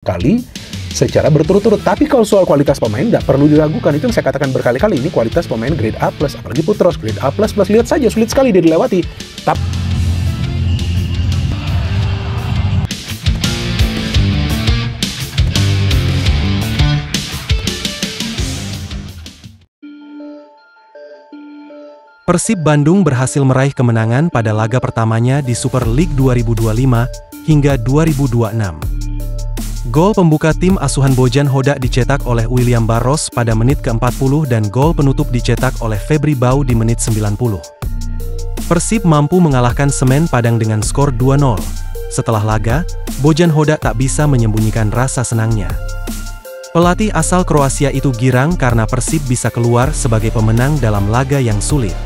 kali secara berturut-turut. Tapi kalau soal kualitas pemain, nggak perlu diragukan. Itu yang saya katakan berkali-kali, ini kualitas pemain grade A+, apalagi Putros, grade A++. Lihat saja, sulit sekali dia dilewati. Persib Bandung berhasil meraih kemenangan pada laga pertamanya di Super League 2025 hingga 2026. Gol pembuka tim asuhan Bojan Hoda dicetak oleh William Barros pada menit ke-40 dan gol penutup dicetak oleh Febri Bau di menit 90. Persib mampu mengalahkan Semen Padang dengan skor 2-0. Setelah laga, Bojan Hoda tak bisa menyembunyikan rasa senangnya. Pelatih asal Kroasia itu girang karena Persib bisa keluar sebagai pemenang dalam laga yang sulit.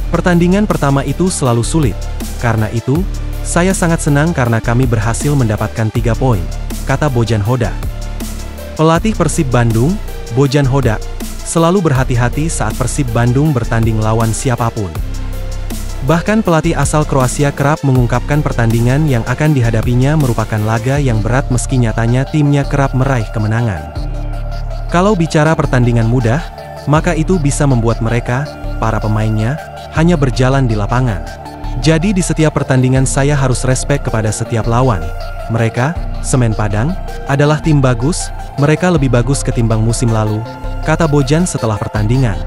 Pertandingan pertama itu selalu sulit. Karena itu, saya sangat senang karena kami berhasil mendapatkan 3 poin, kata Bojan Hoda. Pelatih Persib Bandung, Bojan Hoda, selalu berhati-hati saat Persib Bandung bertanding lawan siapapun. Bahkan pelatih asal Kroasia kerap mengungkapkan pertandingan yang akan dihadapinya merupakan laga yang berat meski nyatanya timnya kerap meraih kemenangan. Kalau bicara pertandingan mudah, maka itu bisa membuat mereka, para pemainnya, hanya berjalan di lapangan. Jadi di setiap pertandingan saya harus respek kepada setiap lawan. Mereka, Semen Padang, adalah tim bagus, mereka lebih bagus ketimbang musim lalu, kata Bojan setelah pertandingan.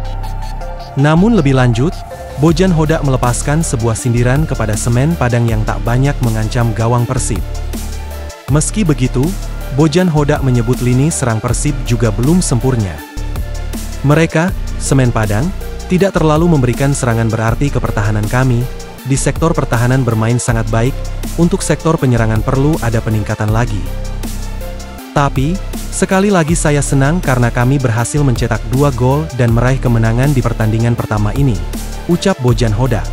Namun lebih lanjut, Bojan Hoda melepaskan sebuah sindiran kepada Semen Padang yang tak banyak mengancam gawang Persib. Meski begitu, Bojan Hoda menyebut lini serang Persib juga belum sempurna. Mereka, Semen Padang, tidak terlalu memberikan serangan berarti ke pertahanan kami. Di sektor pertahanan bermain sangat baik, untuk sektor penyerangan perlu ada peningkatan lagi. Tapi, sekali lagi saya senang karena kami berhasil mencetak 2 gol dan meraih kemenangan di pertandingan pertama ini, ucap Bojan Hoda.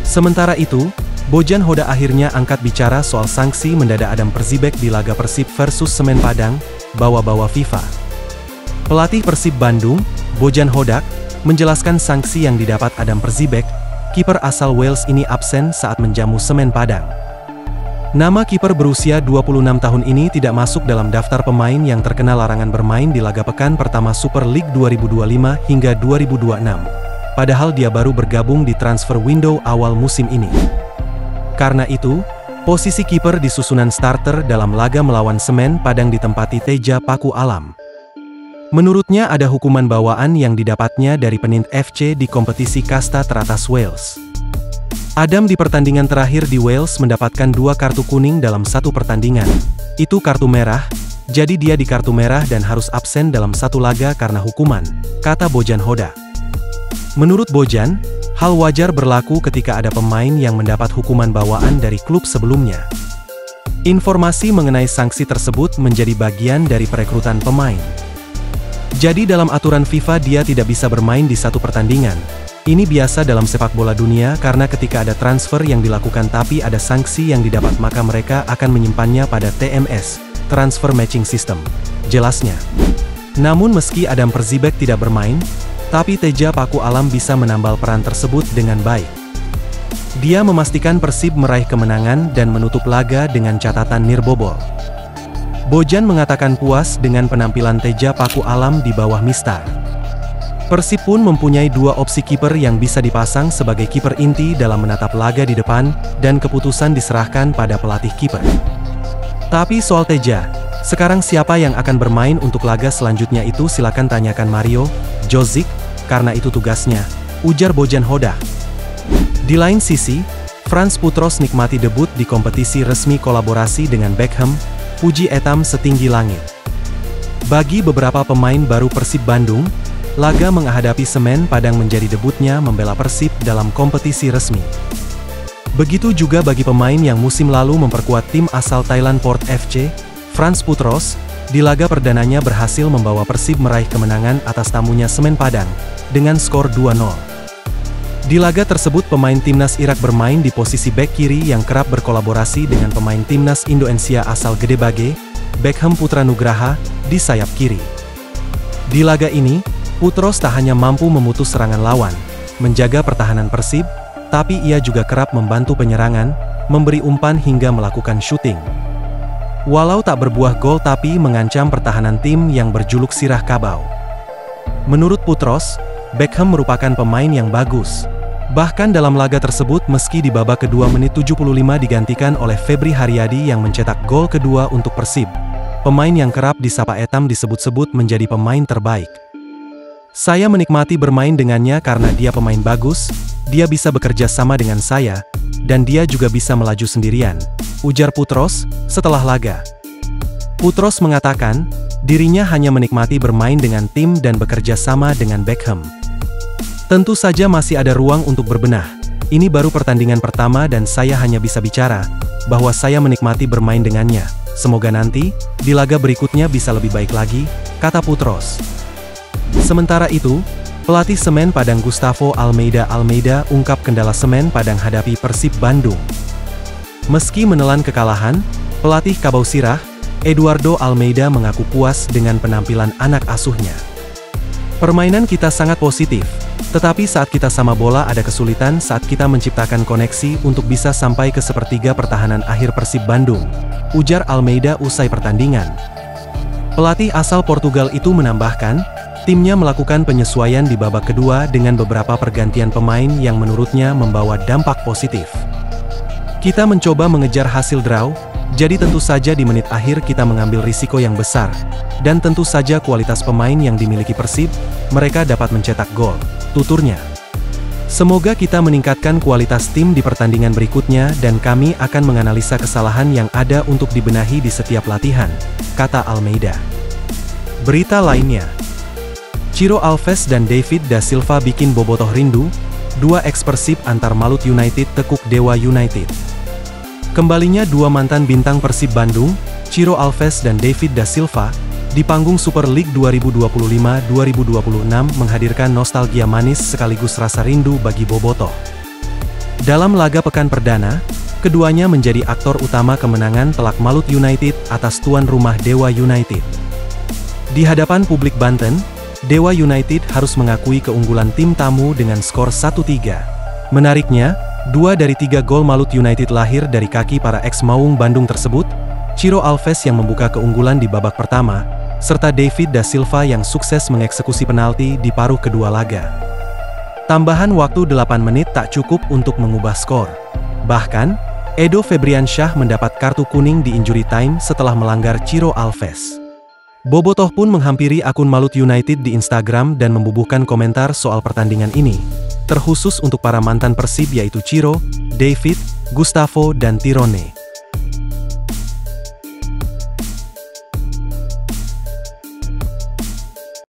Sementara itu, Bojan Hoda akhirnya angkat bicara soal sanksi mendadak Adam Perzibek di laga Persib versus Semen Padang, bawa-bawa FIFA. Pelatih Persib Bandung, Bojan Hodak, menjelaskan sanksi yang didapat Adam Perzibek, kiper asal Wales ini absen saat menjamu Semen Padang. Nama kiper berusia 26 tahun ini tidak masuk dalam daftar pemain yang terkena larangan bermain di laga pekan pertama Super League 2025 hingga 2026. Padahal dia baru bergabung di transfer window awal musim ini. Karena itu, posisi kiper di susunan starter dalam laga melawan Semen Padang ditempati Teja Paku Alam. Menurutnya ada hukuman bawaan yang didapatnya dari Penint FC di kompetisi kasta teratas Wales. Adam di pertandingan terakhir di Wales mendapatkan 2 kartu kuning dalam 1 pertandingan. Itu kartu merah, jadi dia di kartu merah dan harus absen dalam 1 laga karena hukuman, kata Bojan Hoda. Menurut Bojan, hal wajar berlaku ketika ada pemain yang mendapat hukuman bawaan dari klub sebelumnya. Informasi mengenai sanksi tersebut menjadi bagian dari perekrutan pemain. Jadi dalam aturan FIFA dia tidak bisa bermain di 1 pertandingan. Ini biasa dalam sepak bola dunia karena ketika ada transfer yang dilakukan tapi ada sanksi yang didapat maka mereka akan menyimpannya pada TMS, Transfer Matching System, jelasnya. Namun meski Adam Perzibek tidak bermain, tapi Teja Paku Alam bisa menambal peran tersebut dengan baik. Dia memastikan Persib meraih kemenangan dan menutup laga dengan catatan nirbobol. Bojan mengatakan puas dengan penampilan Teja Paku Alam di bawah Mistar. Persib pun mempunyai 2 opsi kiper yang bisa dipasang sebagai kiper inti dalam menatap laga di depan, dan keputusan diserahkan pada pelatih kiper. Tapi soal Teja, sekarang siapa yang akan bermain untuk laga selanjutnya itu silakan tanyakan Mario Djordjic, karena itu tugasnya, ujar Bojan Hoda. Di lain sisi, Frans Putros nikmati debut di kompetisi resmi kolaborasi dengan Beckham, puji etam setinggi langit. Bagi beberapa pemain baru Persib Bandung, laga menghadapi Semen Padang menjadi debutnya membela Persib dalam kompetisi resmi. Begitu juga bagi pemain yang musim lalu memperkuat tim asal Thailand Port FC, Frans Putros, di laga perdananya berhasil membawa Persib meraih kemenangan atas tamunya Semen Padang, dengan skor 2-0. Di laga tersebut pemain timnas Irak bermain di posisi bek kiri yang kerap berkolaborasi dengan pemain timnas Indonesia asal Gede Bage, Beckham Putra Nugraha, di sayap kiri. Di laga ini, Putros tak hanya mampu memutus serangan lawan, menjaga pertahanan Persib, tapi ia juga kerap membantu penyerangan, memberi umpan hingga melakukan syuting. Walau tak berbuah gol tapi mengancam pertahanan tim yang berjuluk Sirah Kabau. Menurut Putros, Beckham merupakan pemain yang bagus. Bahkan dalam laga tersebut meski di babak kedua menit 75 digantikan oleh Febri Haryadi yang mencetak gol kedua untuk Persib. Pemain yang kerap disapa Etam disebut-sebut menjadi pemain terbaik. Saya menikmati bermain dengannya karena dia pemain bagus, dia bisa bekerja sama dengan saya, dan dia juga bisa melaju sendirian, ujar Putros setelah laga. Putros mengatakan, dirinya hanya menikmati bermain dengan tim dan bekerja sama dengan Beckham. Tentu saja masih ada ruang untuk berbenah. Ini baru pertandingan pertama dan saya hanya bisa bicara bahwa saya menikmati bermain dengannya. Semoga nanti, di laga berikutnya bisa lebih baik lagi, kata Putros. Sementara itu, pelatih Semen Padang Gustavo Almeida ungkap kendala Semen Padang hadapi Persib Bandung. Meski menelan kekalahan, pelatih Kabau Sirah, Eduardo Almeida mengaku puas dengan penampilan anak asuhnya. Permainan kita sangat positif, tetapi saat kita sama bola ada kesulitan saat kita menciptakan koneksi untuk bisa sampai ke sepertiga pertahanan akhir Persib Bandung, ujar Almeida usai pertandingan. Pelatih asal Portugal itu menambahkan, timnya melakukan penyesuaian di babak kedua dengan beberapa pergantian pemain yang menurutnya membawa dampak positif. Kita mencoba mengejar hasil draw, jadi tentu saja di menit akhir kita mengambil risiko yang besar, dan tentu saja kualitas pemain yang dimiliki Persib, mereka dapat mencetak gol, tuturnya. Semoga kita meningkatkan kualitas tim di pertandingan berikutnya dan kami akan menganalisa kesalahan yang ada untuk dibenahi di setiap latihan, kata Almeida. Berita lainnya, Ciro Alves dan David da Silva bikin bobotoh rindu, dua eks-Persib antar Malut United tekuk Dewa United. Kembalinya dua mantan bintang Persib Bandung, Ciro Alves dan David da Silva, di panggung Super League 2025-2026 menghadirkan nostalgia manis sekaligus rasa rindu bagi bobotoh. Dalam laga pekan perdana, keduanya menjadi aktor utama kemenangan telak Malut United atas tuan rumah Dewa United. Di hadapan publik Banten, Dewa United harus mengakui keunggulan tim tamu dengan skor 1-3. Menariknya, 2 dari 3 gol Malut United lahir dari kaki para eks-Maung Bandung tersebut, Ciro Alves yang membuka keunggulan di babak pertama, serta David da Silva yang sukses mengeksekusi penalti di paruh kedua laga. Tambahan waktu 8 menit tak cukup untuk mengubah skor. Bahkan, Edo Febriansyah mendapat kartu kuning di injury time setelah melanggar Ciro Alves. Bobotoh pun menghampiri akun Malut United di Instagram dan membubuhkan komentar soal pertandingan ini, terkhusus untuk para mantan Persib yaitu Ciro, David, Gustavo dan Tirone.